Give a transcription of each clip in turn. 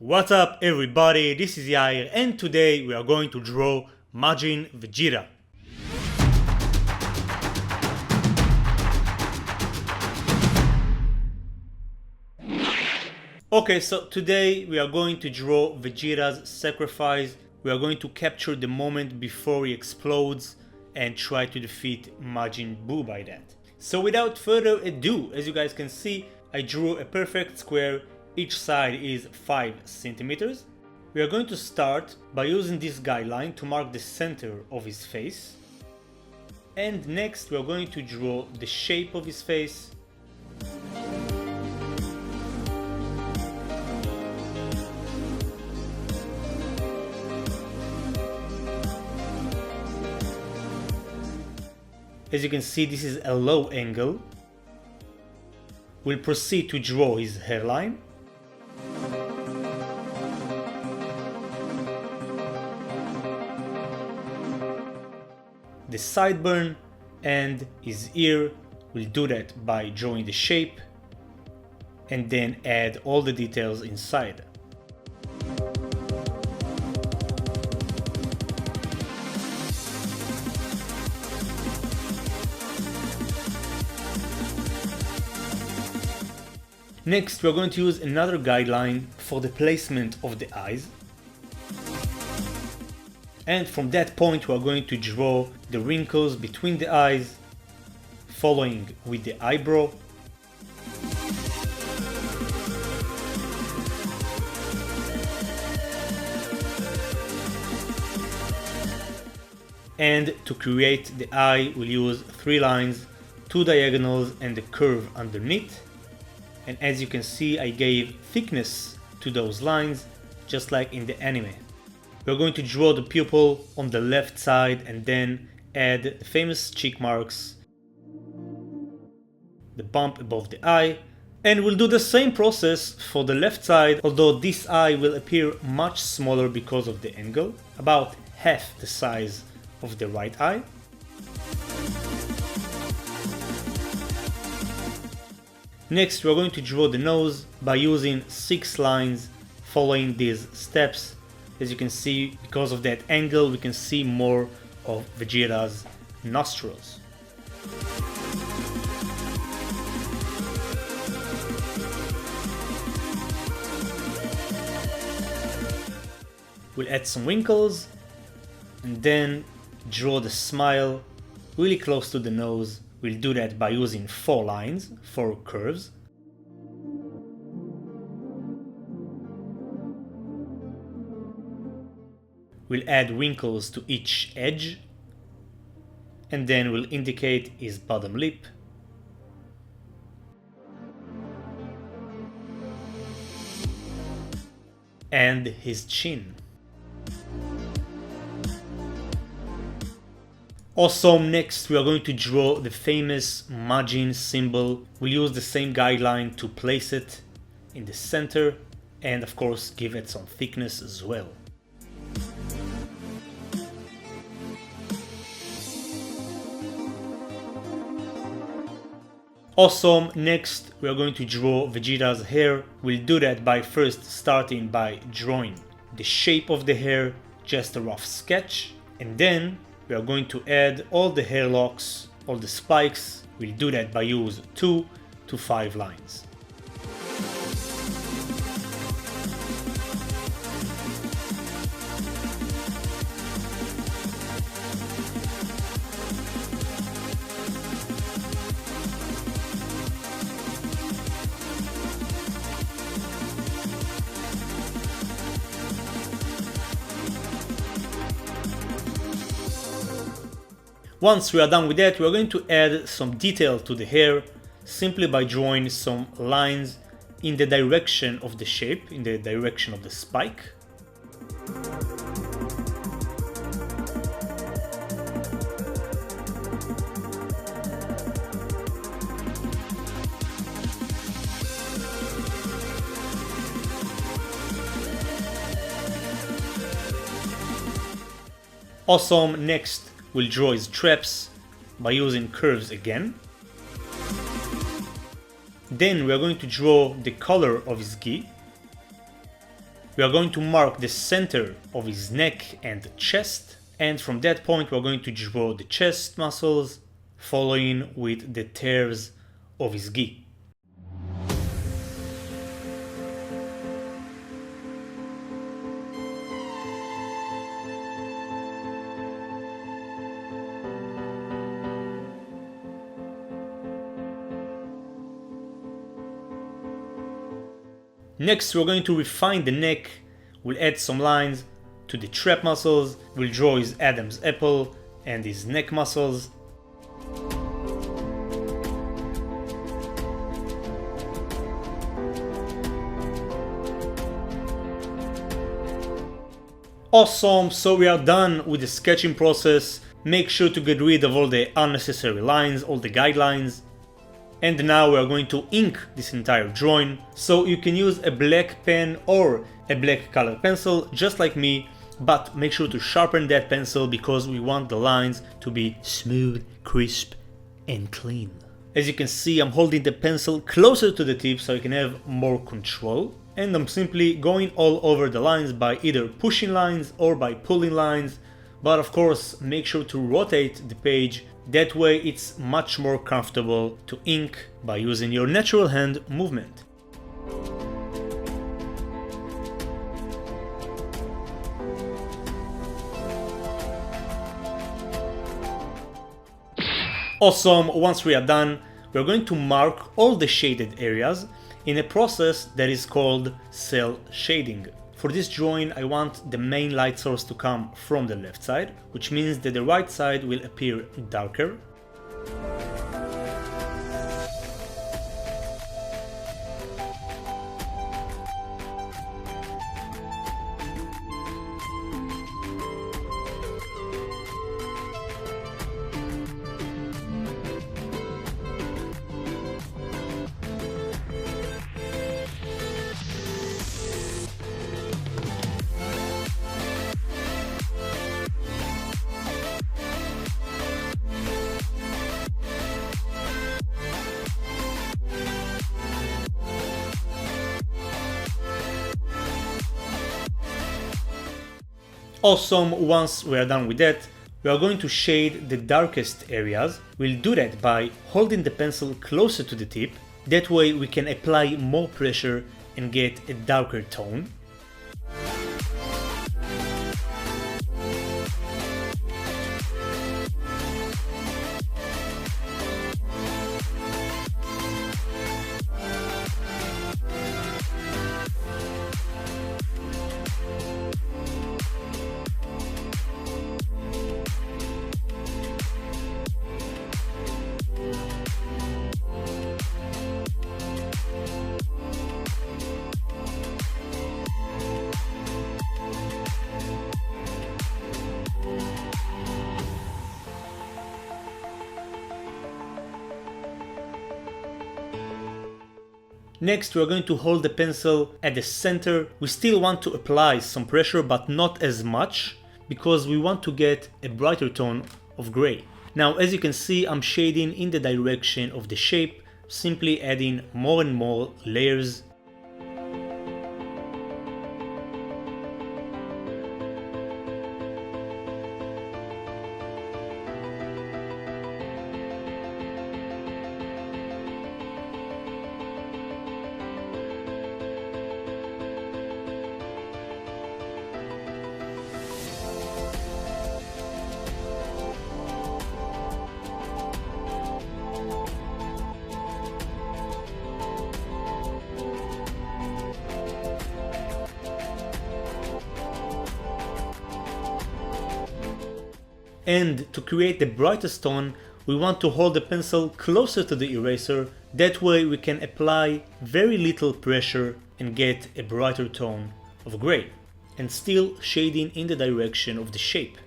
What's up everybody, this is Yair and today we are going to draw Majin Vegeta. Okay, so today we are going to draw Vegeta's sacrifice. We are going to capture the moment before he explodes and try to defeat Majin Buu by that. So without further ado, as you guys can see, I drew a perfect square. Each side is 5 centimeters. We are going to start by using this guideline to mark the center of his face. And next we are going to draw the shape of his face. As you can see, this is a low angle. We'll proceed to draw his hairline. The sideburn and his ear, we'll do that by drawing the shape and then add all the details inside. Next, we're going to use another guideline for the placement of the eyes. And from that point, we are going to draw the wrinkles between the eyes, following with the eyebrow. And to create the eye, we'll use 3 lines, 2 diagonals and a curve underneath. And as you can see, I gave thickness to those lines, just like in the anime. We're going to draw the pupil on the left side and then add the famous cheek marks, the bump above the eye. And we'll do the same process for the left side, although this eye will appear much smaller because of the angle, about half the size of the right eye. Next, we're going to draw the nose by using 6 lines following these steps. As you can see, because of that angle, we can see more of Vegeta's nostrils. We'll add some wrinkles and then draw the smile really close to the nose. We'll do that by using 4 lines, 4 curves. We'll add wrinkles to each edge, and then we'll indicate his bottom lip. And his chin. Awesome, next we are going to draw the famous Majin symbol. We'll use the same guideline to place it in the center and of course give it some thickness as well. Awesome, next we are going to draw Vegeta's hair. We'll do that by first starting by drawing the shape of the hair, just a rough sketch, and then we are going to add all the hair locks, all the spikes. We'll do that by using 2 to 5 lines. Once we are done with that, we are going to add some detail to the hair simply by drawing some lines in the direction of the shape, in the direction of the spike. Awesome, next we'll draw his traps by using curves again. Then we are going to draw the color of his gi. we are going to mark the center of his neck and chest, and from that point we are going to draw the chest muscles, following with the tears of his gi. Next, we're going to refine the neck. We'll add some lines to the trap muscles. We'll draw his Adam's apple and his neck muscles. Awesome, so we are done with the sketching process. Make sure to get rid of all the unnecessary lines, all the guidelines. And now we are going to ink this entire drawing, so you can use a black pen or a black colored pencil just like me, but make sure to sharpen that pencil because we want the lines to be smooth, crisp and clean. As you can see, I'm holding the pencil closer to the tip so I can have more control, and I'm simply going all over the lines by either pushing lines or by pulling lines, but of course make sure to rotate the page. That way it's much more comfortable to ink by using your natural hand movement. Awesome, once we are done, we're going to mark all the shaded areas in a process that is called cell shading. For this drawing, I want the main light source to come from the left side, which means that the right side will appear darker. Awesome, once we are done with that, we are going to shade the darkest areas. We'll do that by holding the pencil closer to the tip. That way we can apply more pressure and get a darker tone. Next, we are going to hold the pencil at the center. We still want to apply some pressure, but not as much, because we want to get a brighter tone of gray. Now, as you can see, I'm shading in the direction of the shape, simply adding more and more layers. And to create the brightest tone, we want to hold the pencil closer to the eraser. That way we can apply very little pressure and get a brighter tone of gray, and still shading in the direction of the shape.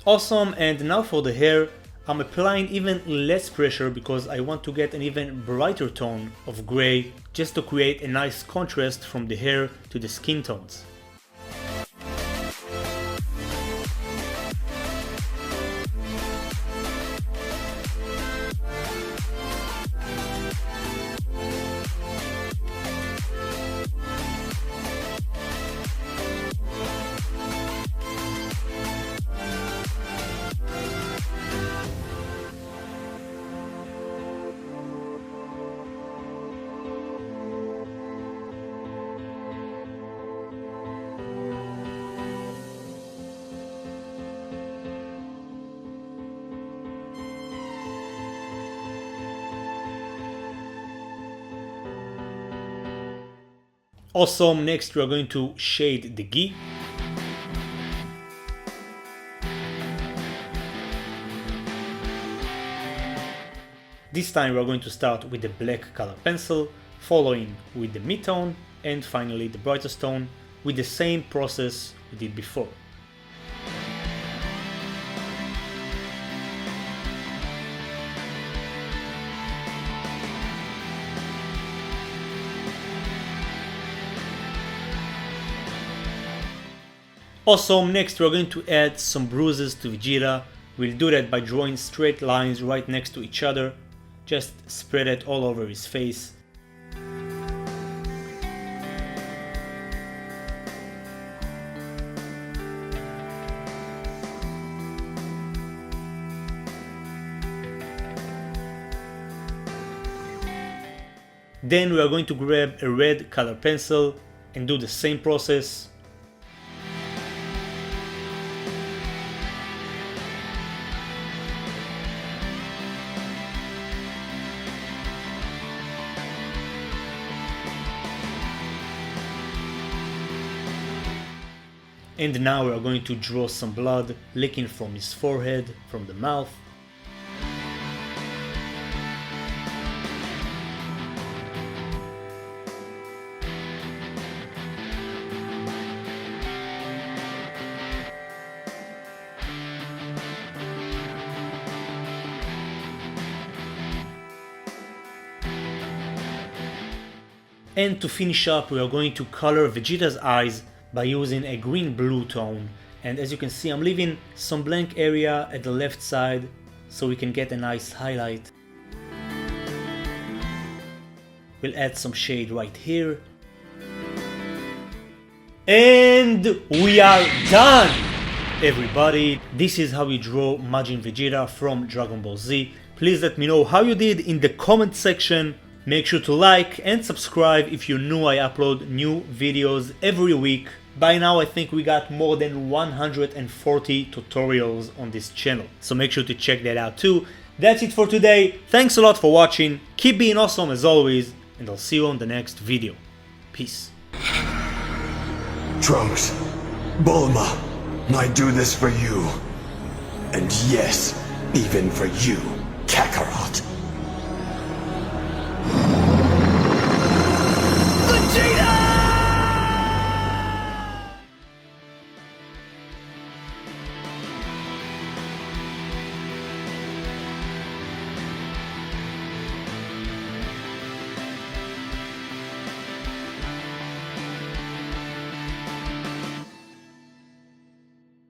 Awesome, and now for the hair, I'm applying even less pressure because I want to get an even brighter tone of gray just to create a nice contrast from the hair to the skin tones. Awesome, next we are going to shade the gi. This time we are going to start with the black color pencil, following with the mid-tone, and finally the brightest tone with the same process we did before. Awesome, next we're going to add some bruises to Vegeta. We'll do that by drawing straight lines right next to each other. Just spread it all over his face. Then we are going to grab a red color pencil and do the same process. And now we are going to draw some blood leaking from his forehead, from the mouth. And to finish up, we are going to color Vegeta's eyes by using a green-blue tone, and as you can see I'm leaving some blank area at the left side so we can get a nice highlight. We'll add some shade right here. And we are done! Everybody, this is how you draw Majin Vegeta from Dragon Ball Z. Please let me know how you did in the comment section. Make sure to like and subscribe if you're new. I upload new videos every week. By now I think we got more than 140 tutorials on this channel, so make sure to check that out too. That's it for today. Thanks a lot for watching. Keep being awesome as always, and I'll see you on the next video. Peace. Trunks, Bulma, I do this for you. And yes, even for you, Kakarot.